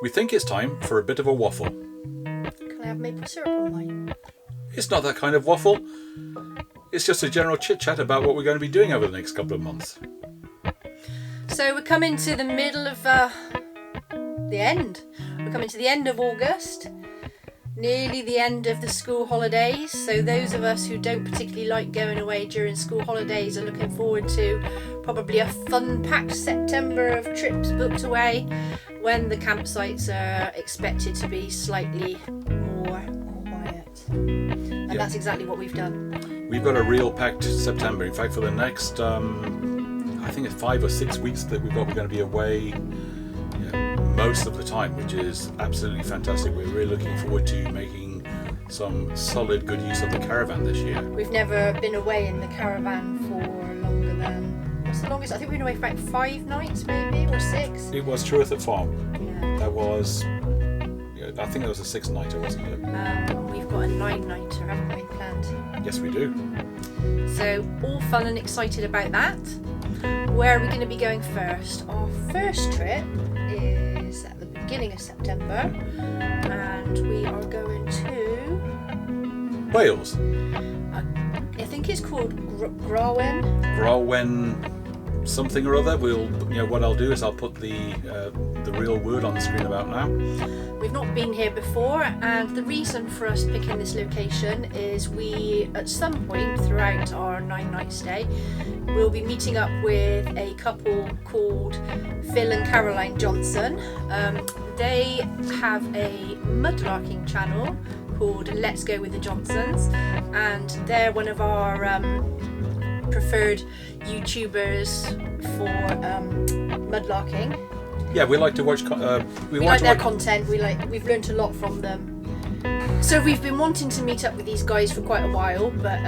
We think it's time for a bit of a waffle. Can I have maple syrup on mine? It's not that kind of waffle. It's just a general chit-chat about what we're going to be doing over the next couple of months. So we're coming to the middle of the end. We're coming to the end of August. Nearly the end of the school holidays. So those of us who don't particularly like going away during school holidays are looking forward to probably a fun-packed September of trips booked away, when the campsites are expected to be slightly more quiet. And that's exactly what we've done. We've got a real packed September. In fact, for the next, I think it's 5 or 6 weeks that we're going to be away most of the time, which is absolutely fantastic. We're really looking forward to making some solid, good use of the caravan this year. We've never been away in the caravan for longer than... What's the longest? I think we've been away for like 5 nights maybe, or 6. It was Truth Farm. Yeah. That was... I think that was a 6-nighter, wasn't it? We've got a 9-nighter, haven't we, planned? Yes, we do. So, all fun and excited about that. Where are we going to be going first? Our first trip is at the beginning of September, and we are going to... Wales. I think it's called Grawen something or other. What I'll do is I'll put the real word on the screen about now. We've not been here before, and the reason for us picking this location is we, at some point throughout our 9-night stay, we'll be meeting up with a couple called Phil and Caroline Johnson. They have a mudlarking channel called Let's Go With The Johnsons, and they're one of our preferred YouTubers for mudlarking. Yeah, we like to watch. We like their content. We've learnt a lot from them. So we've been wanting to meet up with these guys for quite a while, but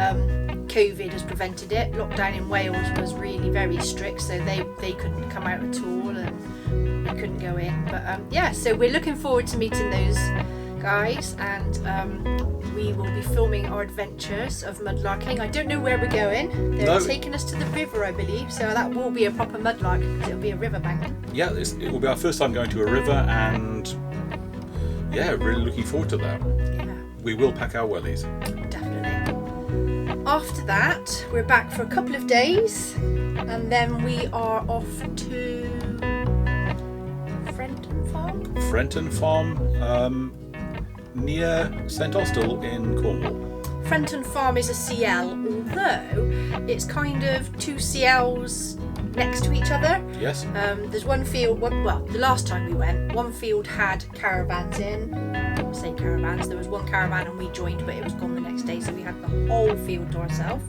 COVID has prevented it. Lockdown in Wales was really very strict, so they couldn't come out at all, and we couldn't go in. But so we're looking forward to meeting those guys, and we will be filming our adventures of mudlarking. I don't know where we're going. They're taking us to the river, I believe, so that will be a proper mudlark because it'll be a riverbank. Yeah, it will be our first time going to a river, and really looking forward to that. Yeah. We will pack our wellies. Definitely. After that, we're back for a couple of days, and then we are off to Frenton Farm, near St Austell in Cornwall. Frenton Farm is a CL, although it's kind of 2 CLs next to each other. Yes. There's one field, the last time we went, one field had caravans in. I say caravans, there was one caravan and we joined, but it was gone the next day, so we had the whole field to ourselves.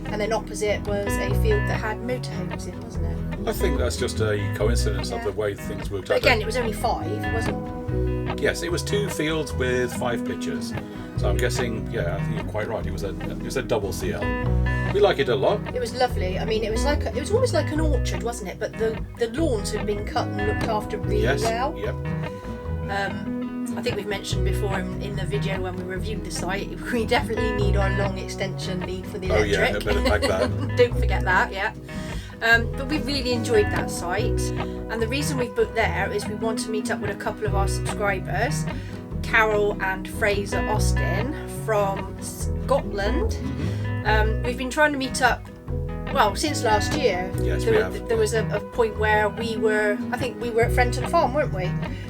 And then opposite was a field that had motorhomes in, wasn't it? I think that's just a coincidence of the way things worked out. But again, it was only 5, wasn't it? Yes, it was 2 fields with 5 pitches. So I'm guessing, I think you're quite right. It was a double CL. We like it a lot. It was lovely. I mean, it was almost like an orchard, wasn't it? But the lawns had been cut and looked after really well. Yep. I think we've mentioned before in the video when we reviewed the site, we definitely need our long extension lead for the electric. Oh yeah, better pack that. Don't forget that, yeah. But we really enjoyed that site, and the reason we've booked there is we want to meet up with a couple of our subscribers, Carol and Fraser Austin from Scotland. Mm-hmm. We've been trying to meet up since last year. Yes, we have. There was a point where I think we were at Frenton Farm, weren't we?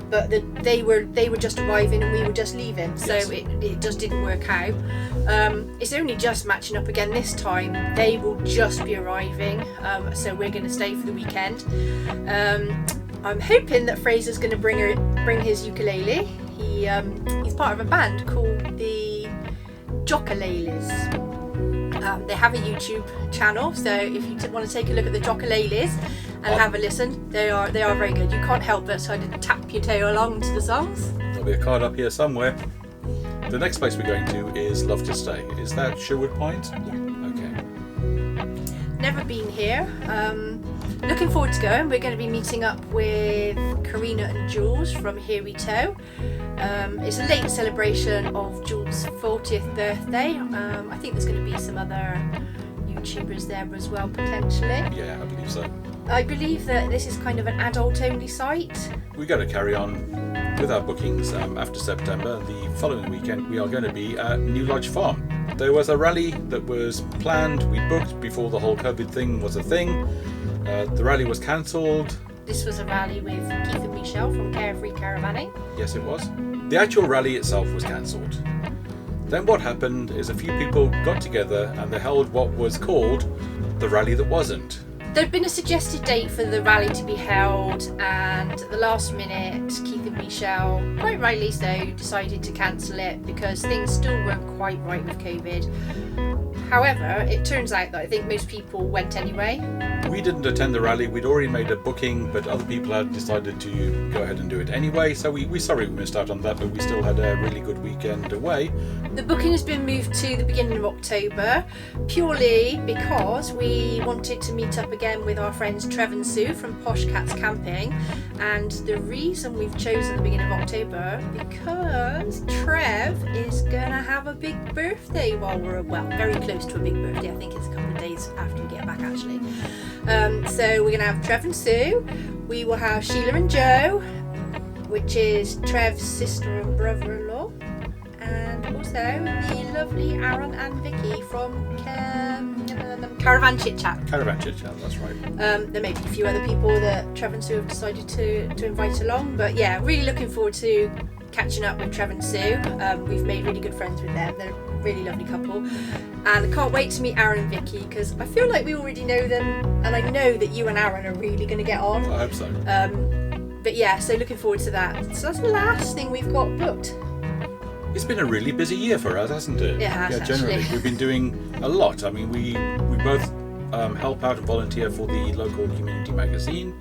But they were just arriving and we were just leaving, so yes. it just didn't work out. It's only just matching up again this time. They will just be arriving, so we're going to stay for the weekend. I'm hoping that Fraser's going to bring his ukulele. He's part of a band called the Jokaleles. They have a YouTube channel, so if you want to take a look at the Jokaleles and have a listen, they are very good. You can't help but sort of tap your toe along to the songs. There'll be a card up here somewhere. The next place we're going to is Love to Stay. Is that Sherwood Point? Yeah. Okay. Never been here. Looking forward to going. We're going to be meeting up with Karina and Jules from Here We Tow. It's a late celebration of Jules' 40th birthday. I think there's going to be some other YouTubers there as well, potentially. Yeah, I believe so. I believe that this is kind of an adult-only site. We got to carry on with our bookings after September. The following weekend we are going to be at New Lodge Farm. There was a rally that was planned, we booked before the whole COVID thing was a thing. The rally was cancelled. This was a rally with Keith and Michelle from Carefree Caravanning. Yes, it was. The actual rally itself was cancelled. Then what happened is a few people got together and they held what was called the rally that wasn't. There'd been a suggested date for the rally to be held, and at the last minute, Keith and Michelle, quite rightly so, decided to cancel it because things still weren't quite right with COVID. However, it turns out that I think most people went anyway. We didn't attend the rally, we'd already made a booking, but other people had decided to go ahead and do it anyway, so we're sorry we missed out on that, but we still had a really good weekend away. The booking has been moved to the beginning of October, purely because we wanted to meet up again with our friends Trev and Sue from Posh Cats Camping, and the reason we've chosen the beginning of October, because Trev is gonna have a big birthday while we're, well, very close to a big birthday. I think it's a couple of days after we get back actually. So we're gonna have Trev and Sue. We will have Sheila and Joe, which is Trev's sister and brother-in-law, and also the lovely Aaron and Vicky from Caravan Chit Chat. Caravan Chit Chat, that's right. There may be a few other people that Trev and Sue have decided to invite along, but yeah, really looking forward to catching up with Trev and Sue. We've made really good friends with them. They're a really lovely couple, and I can't wait to meet Aaron and Vicky because I feel like we already know them, and I know that you and Aaron are really going to get on. I hope so. But yeah, so looking forward to that. So that's the last thing we've got booked. It's been a really busy year for us, hasn't it? It has, yeah, generally. actually. We've been doing a lot. I mean, we both help out and volunteer for the local community magazine.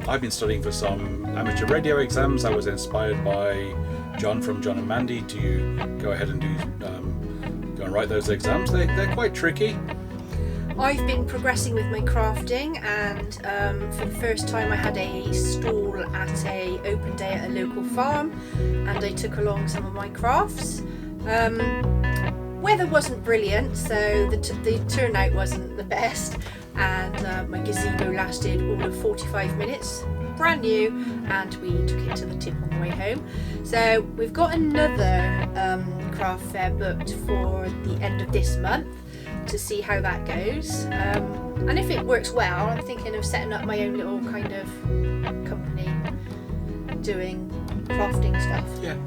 I've been studying for some amateur radio exams. I was inspired by John from John and Mandy to go ahead and go and write those exams. They're quite tricky. I've been progressing with my crafting, and for the first time I had a stall at a open day at a local farm, and I took along some of my crafts. Weather wasn't brilliant, so the turnout wasn't the best, and my gazebo lasted all of 45 minutes, brand new, and we took it to the tip on the way home. So we've got another craft fair booked for the end of this month to see how that goes, and if it works well, I'm thinking of setting up my own little kind of company doing crafting stuff. Yeah.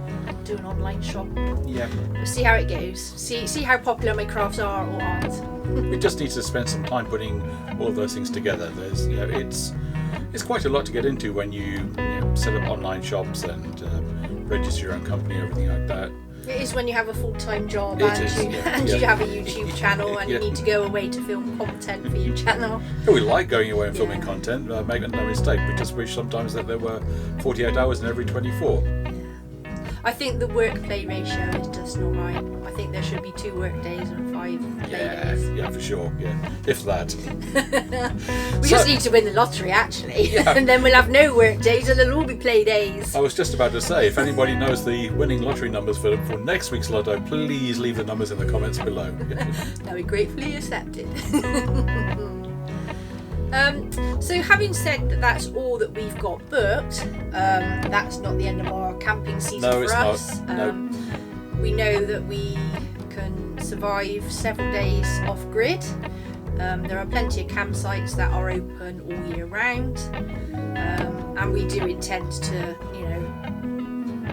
Do an online shop. Yeah. We'll see how it goes. See how popular my crafts are or aren't. We just need to spend some time putting all of those things together. There's, it's quite a lot to get into when you set up online shops and register your own company and everything like that. It is when you have a full-time job You you have a YouTube channel and Yeah. you need to go away to film content for your channel. Yeah, we like going away and filming Yeah. content, make no mistake. We just wish sometimes that there were 48 hours in every 24. I think the work-play ratio is just not right. I think there should be 2 work days and 5 play days. Yeah, for sure. Yeah, if that. We just need to win the lottery, actually, and then we'll have no work days and they'll all be play days. I was just about to say, if anybody knows the winning lottery numbers for next week's lotto, please leave the numbers in the comments below. They'll be gratefully accepted. So having said that that's all that we've got booked, that's not the end of our camping season No, for it's us. not. No. We know that we can survive several days off grid. There are plenty of campsites that are open all year round, and we do intend to,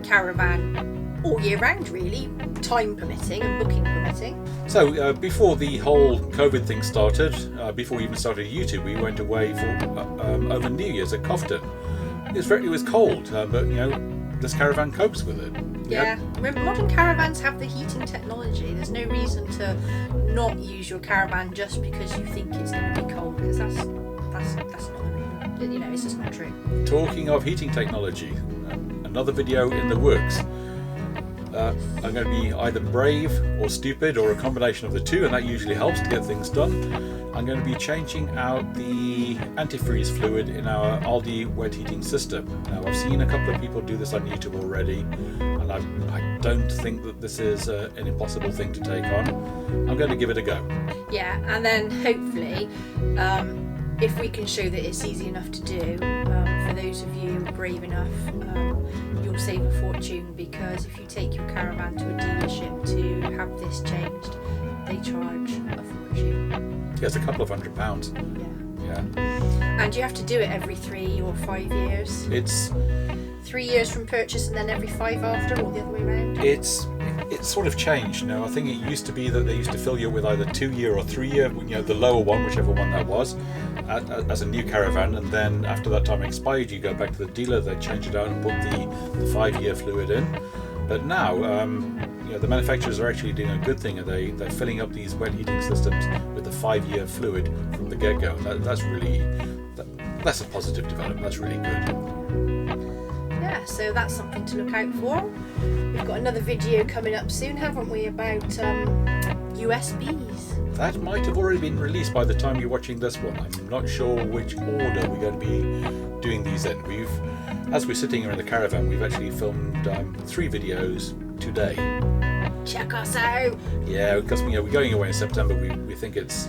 caravan all year round, really, time permitting and booking permitting. So before the whole COVID thing started, before we even started YouTube, we went away for over New Year's at Cofton. It was cold, but this caravan copes with it. Yeah, remember, modern caravans have the heating technology. There's no reason to not use your caravan just because you think it's going to be cold, because that's not the reason. It's just not true. Talking of heating technology, another video in the works. I'm going to be either brave or stupid or a combination of the two, and that usually helps to get things done. I'm going to be changing out the antifreeze fluid in our Aldi wet heating system. Now, I've seen a couple of people do this on YouTube already, and I don't think that this is an impossible thing to take on. I'm going to give it a go. Yeah, and then hopefully if we can show that it's easy enough to do, for those of you brave enough, you'll save a fortune, because if you take your caravan to a dealership to have this changed, they charge a fortune. Yeah, it's a couple of £100. Yeah. Yeah. And you have to do it every 3 or 5 years. It's 3 years from purchase and then every 5 after, or the other way around. it's sort of changed. You know, I think it used to be that they used to fill you with either 2 year or 3 year, you know, the lower one, whichever one that was, as a new caravan, and then after that time expired, you go back to the dealer, they change it out and put the 5 year fluid in. But now, you know, the manufacturers are actually doing a good thing, and they're filling up these wet heating systems with the 5 year fluid from the get go. That's a positive development. That's really good. Yeah, so that's something to look out for. We've got another video coming up soon, haven't we, about USBs. That might have already been released by the time you're watching this one. I'm not sure which order we're going to be doing these in. As we're sitting here in the caravan, we've actually filmed 3 videos today. Check us out. Yeah, because we're going away in September. We think it's...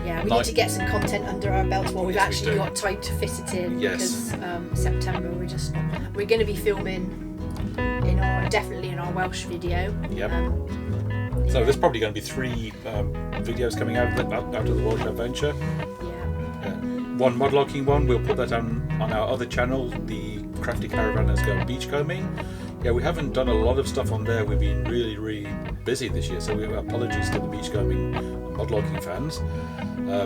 Yeah, we need to get some content under our belts while we've actually got time to fit it in. Yes. Because September we're going to be filming definitely in our Welsh video. Yep. So there's probably going to be 3 videos coming out of the Welsh adventure. Yeah. One modlocking one, we'll put that on our other channel, the Crafty Caravanners Go Beachcombing. Yeah, we haven't done a lot of stuff on there. We've been really, really busy this year, so apologies to the beachcombing and modlocking fans.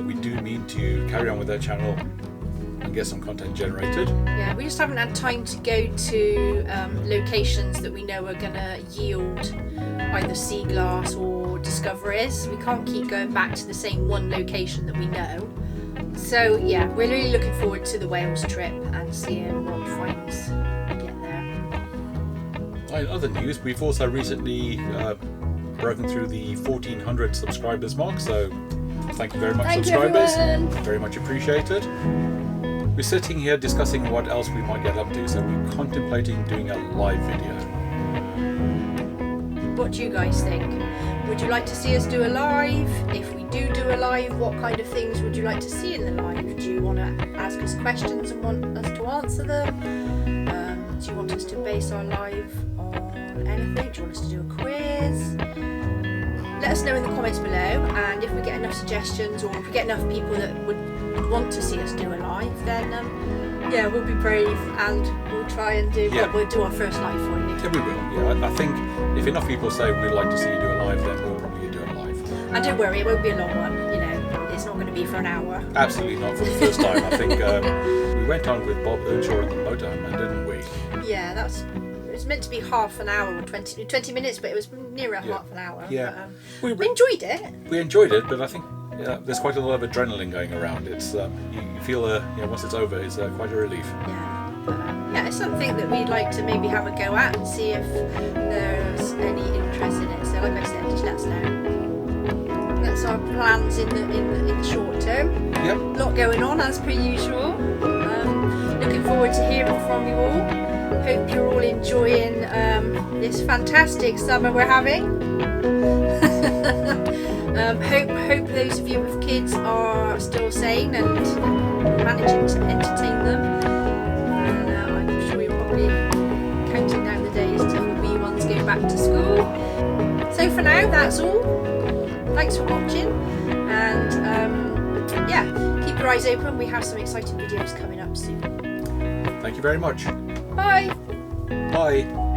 We do mean to carry on with that channel and get some content generated. Yeah, we just haven't had time to go to locations that we know are going to yield either sea glass or discoveries. We can't keep going back to the same one location that we know. So yeah, we're really looking forward to the Wales trip and seeing what finds we get there. In other news, we've also recently broken through the 1,400 subscribers mark, so thank you very much, subscribers. Everyone. Very much appreciated. We're sitting here discussing what else we might get up to, so we're contemplating doing a live video. What do you guys think? Would you like to see us do a live? If we do a live, what kind of things would you like to see in the live? Do you want to ask us questions and want us to answer them? Do you want us to base our live on anything? Do you want us to do a quiz? Let us know in the comments below, and if we get enough suggestions, or if we get enough people that would want to see us do a live, then yeah, we'll be brave and we'll try and do. Yeah. We'll do our first live for you. Yeah, we will. Yeah, I think if enough people say we'd like to see you do a live, then we'll probably do a live. And don't worry, it won't be a long one. You know, it's not going to be for an hour. Absolutely not for the first time. I think we went on with Bob Earnshaw and the motorhome, didn't we? Yeah, it was meant to be half an hour or 20 minutes, but it was nearer half an hour. Yeah. But, we enjoyed it. We enjoyed it, but I think there's quite a lot of adrenaline going around. It's you feel once it's over, it's quite a relief. Yeah, but, yeah, it's something that we'd like to maybe have a go at and see if there's any interest in it. So, like I said, just let us know. That's our plans in the short term. Yep. A lot going on as per usual. Looking forward to hearing from you all. Hope you're all enjoying this fantastic summer we're having. Hope those of you with kids are still sane and managing to entertain them. And I'm sure you're probably counting down the days till the wee ones go back to school. So for now, that's all. Thanks for watching, and yeah, keep your eyes open. We have some exciting videos coming up soon. Thank you very much. Bye. Bye.